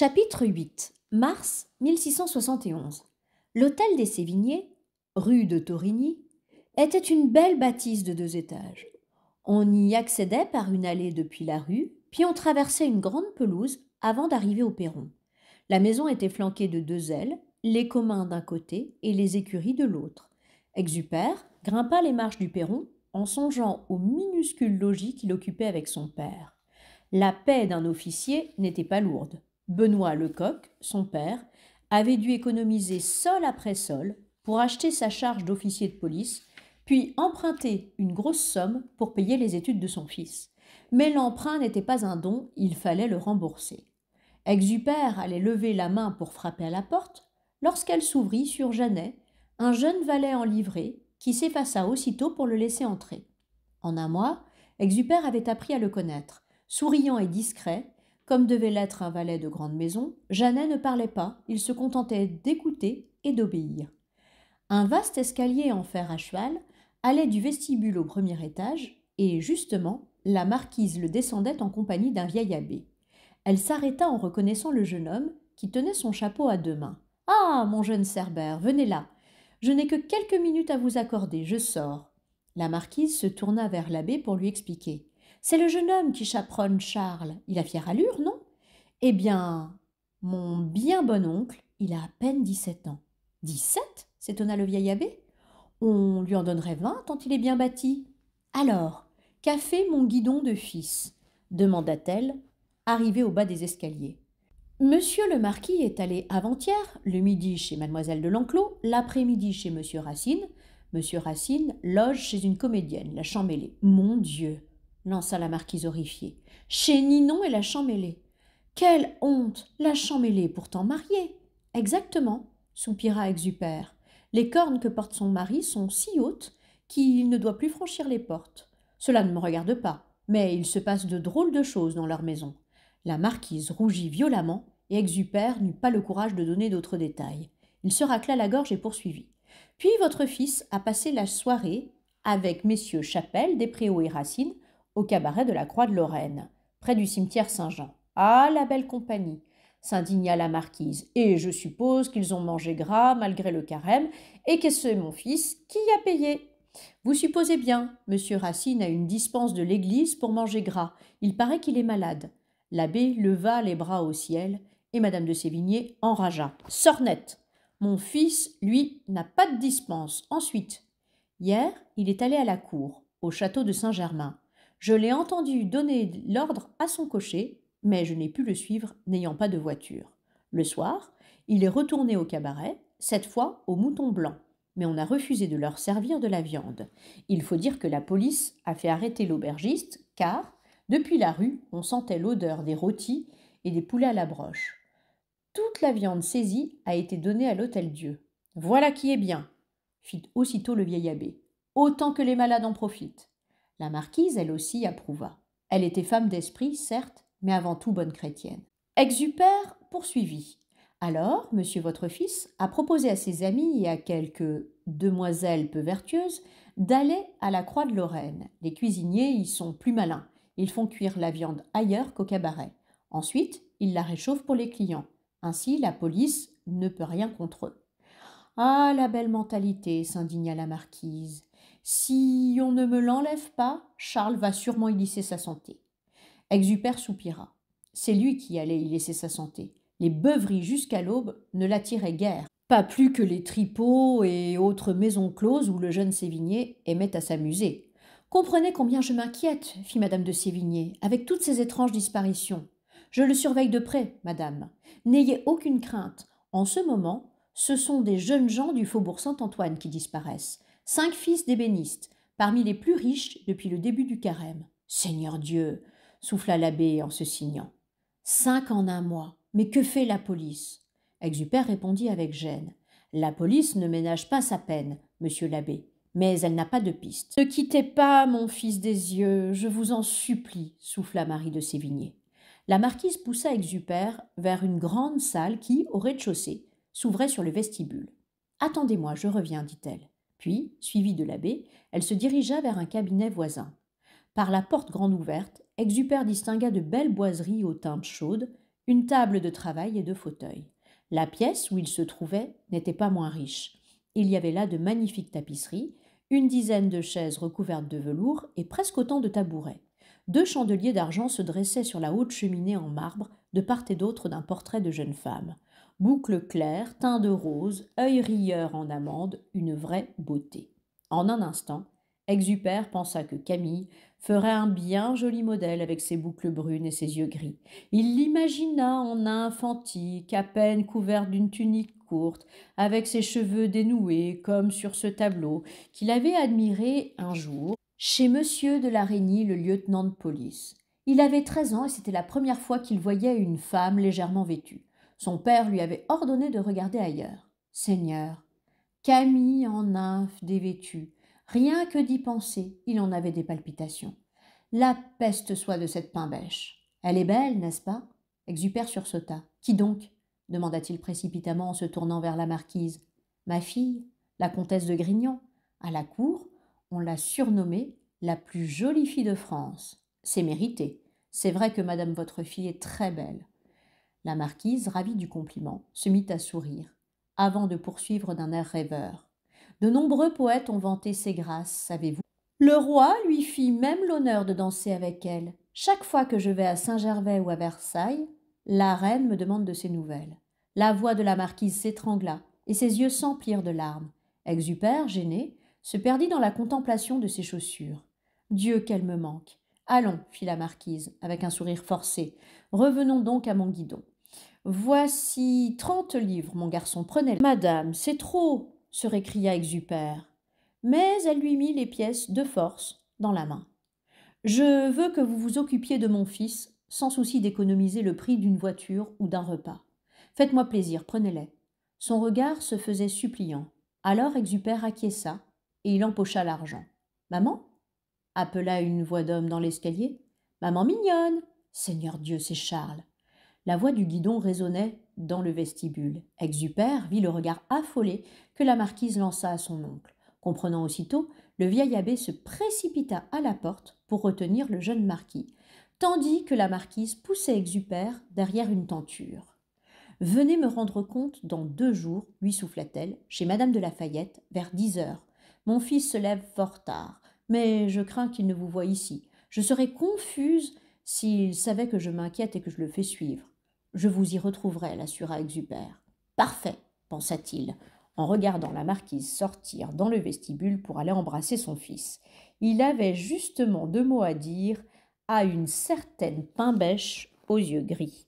Chapitre 8. Mars 1671. L'hôtel des Sévigné, rue de Torigny, était une belle bâtisse de 2 étages. On y accédait par une allée depuis la rue, puis on traversait une grande pelouse avant d'arriver au perron. La maison était flanquée de 2 ailes, les communs d'un côté et les écuries de l'autre. Exupère grimpa les marches du perron en songeant au minuscule logis qu'il occupait avec son père. La paie d'un officier n'était pas lourde. Benoît Lecoq, son père, avait dû économiser sol après sol pour acheter sa charge d'officier de police, puis emprunter une grosse somme pour payer les études de son fils. Mais l'emprunt n'était pas un don, il fallait le rembourser. Exupère allait lever la main pour frapper à la porte, lorsqu'elle s'ouvrit sur Jeannet, un jeune valet en livrée, qui s'effaça aussitôt pour le laisser entrer. En un mois, Exupère avait appris à le connaître. Souriant et discret, comme devait l'être un valet de grande maison, Jeannet ne parlait pas, il se contentait d'écouter et d'obéir. Un vaste escalier en fer à cheval allait du vestibule au premier étage, et justement, la marquise le descendait en compagnie d'un vieil abbé. Elle s'arrêta en reconnaissant le jeune homme qui tenait son chapeau à 2 mains. Ah, mon jeune Cerbère, venez là. Je n'ai que quelques minutes à vous accorder, je sors. La marquise se tourna vers l'abbé pour lui expliquer. C'est le jeune homme qui chaperonne Charles. Il a fière allure, non? Eh bien, mon bien bon oncle, il a à peine 17 ans. 17? S'étonna le vieil abbé. On lui en donnerait 20 tant il est bien bâti. Alors, qu'a fait mon guidon de fils? Demanda-t-elle, arrivée au bas des escaliers. Monsieur le marquis est allé avant-hier, le midi chez mademoiselle de L'Enclos, l'après-midi chez monsieur Racine. Monsieur Racine loge chez une comédienne, la Champmeslé. Mon Dieu, lança la marquise horrifiée. Chez Ninon et la Champmeslé. Quelle honte! La Champmeslé pourtant mariée. Exactement, soupira Exupère. Les cornes que porte son mari sont si hautes qu'il ne doit plus franchir les portes. Cela ne me regarde pas, mais il se passe de drôles de choses dans leur maison. La marquise rougit violemment et Exupère n'eut pas le courage de donner d'autres détails. Il se racla la gorge et poursuivit. Puis votre fils a passé la soirée avec messieurs Chapelle, Despréaux et Racine au cabaret de la Croix de Lorraine, près du cimetière Saint-Jean. Ah, la belle compagnie! S'indigna la marquise. Et je suppose qu'ils ont mangé gras malgré le carême et que c'est mon fils qui a payé. Vous supposez bien, monsieur Racine a une dispense de l'église pour manger gras. Il paraît qu'il est malade. L'abbé leva les bras au ciel et madame de Sévigné enragea. Sors net! Mon fils, lui, n'a pas de dispense. Ensuite, hier, il est allé à la cour, au château de Saint-Germain. Je l'ai entendu donner l'ordre à son cocher, mais je n'ai pu le suivre, n'ayant pas de voiture. Le soir, il est retourné au cabaret, cette fois au Mouton Blanc, mais on a refusé de leur servir de la viande. Il faut dire que la police a fait arrêter l'aubergiste, car, depuis la rue, on sentait l'odeur des rôtis et des poulets à la broche. Toute la viande saisie a été donnée à l'Hôtel-Dieu. Voilà qui est bien, fit aussitôt le vieil abbé. Autant que les malades en profitent. La marquise, elle aussi, approuva. Elle était femme d'esprit, certes, mais avant tout bonne chrétienne. Exupère poursuivit. Alors, monsieur votre fils a proposé à ses amis et à quelques demoiselles peu vertueuses d'aller à la Croix de Lorraine. Les cuisiniers y sont plus malins. Ils font cuire la viande ailleurs qu'au cabaret. Ensuite, ils la réchauffent pour les clients. Ainsi, la police ne peut rien contre eux. Ah, la belle mentalité, s'indigna la marquise. Si on ne me l'enlève pas, Charles va sûrement y laisser sa santé. Exupère soupira. C'est lui qui allait y laisser sa santé. Les beuveries jusqu'à l'aube ne l'attiraient guère, pas plus que les tripots et autres maisons closes où le jeune Sévigné aimait à s'amuser. Comprenez combien je m'inquiète, fit madame de Sévigné, avec toutes ces étranges disparitions. Je le surveille de près, madame. N'ayez aucune crainte. En ce moment, ce sont des jeunes gens du faubourg Saint-Antoine qui disparaissent. 5 fils d'ébénistes, parmi les plus riches depuis le début du carême. Seigneur Dieu, souffla l'abbé en se signant. 5 en un mois. Mais que fait la police? Exupère répondit avec gêne. La police ne ménage pas sa peine, monsieur l'abbé, mais elle n'a pas de piste. Ne quittez pas mon fils des yeux, je vous en supplie, souffla Marie de Sévigné. La marquise poussa Exupère vers une grande salle qui, au rez-de-chaussée, s'ouvrait sur le vestibule. Attendez-moi, je reviens, dit-elle. Puis, suivie de l'abbé, elle se dirigea vers un cabinet voisin. Par la porte grande ouverte, Exupère distingua de belles boiseries aux teintes chaudes une table de travail et deux fauteuils. La pièce où il se trouvait n'était pas moins riche. Il y avait là de magnifiques tapisseries, une dizaine de chaises recouvertes de velours et presque autant de tabourets. Deux chandeliers d'argent se dressaient sur la haute cheminée en marbre, de part et d'autre d'un portrait de jeune femme. Boucles claires, teint de rose, œil rieur en amande, une vraie beauté. En un instant, Exupère pensa que Camille ferait un bien joli modèle avec ses boucles brunes et ses yeux gris. Il l'imagina en nymphe antique, à peine couverte d'une tunique courte, avec ses cheveux dénoués, comme sur ce tableau qu'il avait admiré un jour chez Monsieur de la Reynie, le lieutenant de police. Il avait 13 ans et c'était la première fois qu'il voyait une femme légèrement vêtue. Son père lui avait ordonné de regarder ailleurs. Seigneur, Camille en nymphe dévêtue, rien que d'y penser, il en avait des palpitations. La peste soit de cette pain-bêche. Elle est belle, n'est-ce pas? Exupère sursauta. Qui donc? Demanda-t-il précipitamment en se tournant vers la marquise. Ma fille, la comtesse de Grignan. À la cour, on l'a surnommée la plus jolie fille de France. C'est mérité. C'est vrai que madame votre fille est très belle. La marquise, ravie du compliment, se mit à sourire, avant de poursuivre d'un air rêveur. De nombreux poètes ont vanté ses grâces, savez-vous. Le roi lui fit même l'honneur de danser avec elle. Chaque fois que je vais à Saint-Gervais ou à Versailles, la reine me demande de ses nouvelles. La voix de la marquise s'étrangla, et ses yeux s'emplirent de larmes. Exupère, gêné, se perdit dans la contemplation de ses chaussures. Dieu, qu'elle me manque. Allons, fit la marquise, avec un sourire forcé. Revenons donc à mon guidon. Voici 30 livres, mon garçon, prenez-les. Madame, c'est trop, se récria Exupère. Mais elle lui mit les pièces de force dans la main. Je veux que vous vous occupiez de mon fils, sans souci d'économiser le prix d'une voiture ou d'un repas. Faites-moi plaisir, prenez-les. Son regard se faisait suppliant. Alors Exupère acquiesça, et il empocha l'argent. Maman? Appela une voix d'homme dans l'escalier. Maman mignonne! Seigneur Dieu, c'est Charles. La voix du guidon résonnait dans le vestibule. Exupère vit le regard affolé que la marquise lança à son oncle. Comprenant aussitôt, le vieil abbé se précipita à la porte pour retenir le jeune marquis, tandis que la marquise poussait Exupère derrière une tenture. Venez me rendre compte dans 2 jours, lui souffla-t-elle, chez madame de Lafayette, vers 10 heures. Mon fils se lève fort tard, mais je crains qu'il ne vous voie ici. Je serais confuse s'il savait que je m'inquiète et que je le fais suivre. Je vous y retrouverai, l'assura Exupère. Parfait, pensa-t-il, en regardant la marquise sortir dans le vestibule pour aller embrasser son fils. Il avait justement 2 mots à dire à une certaine pain-bêche aux yeux gris.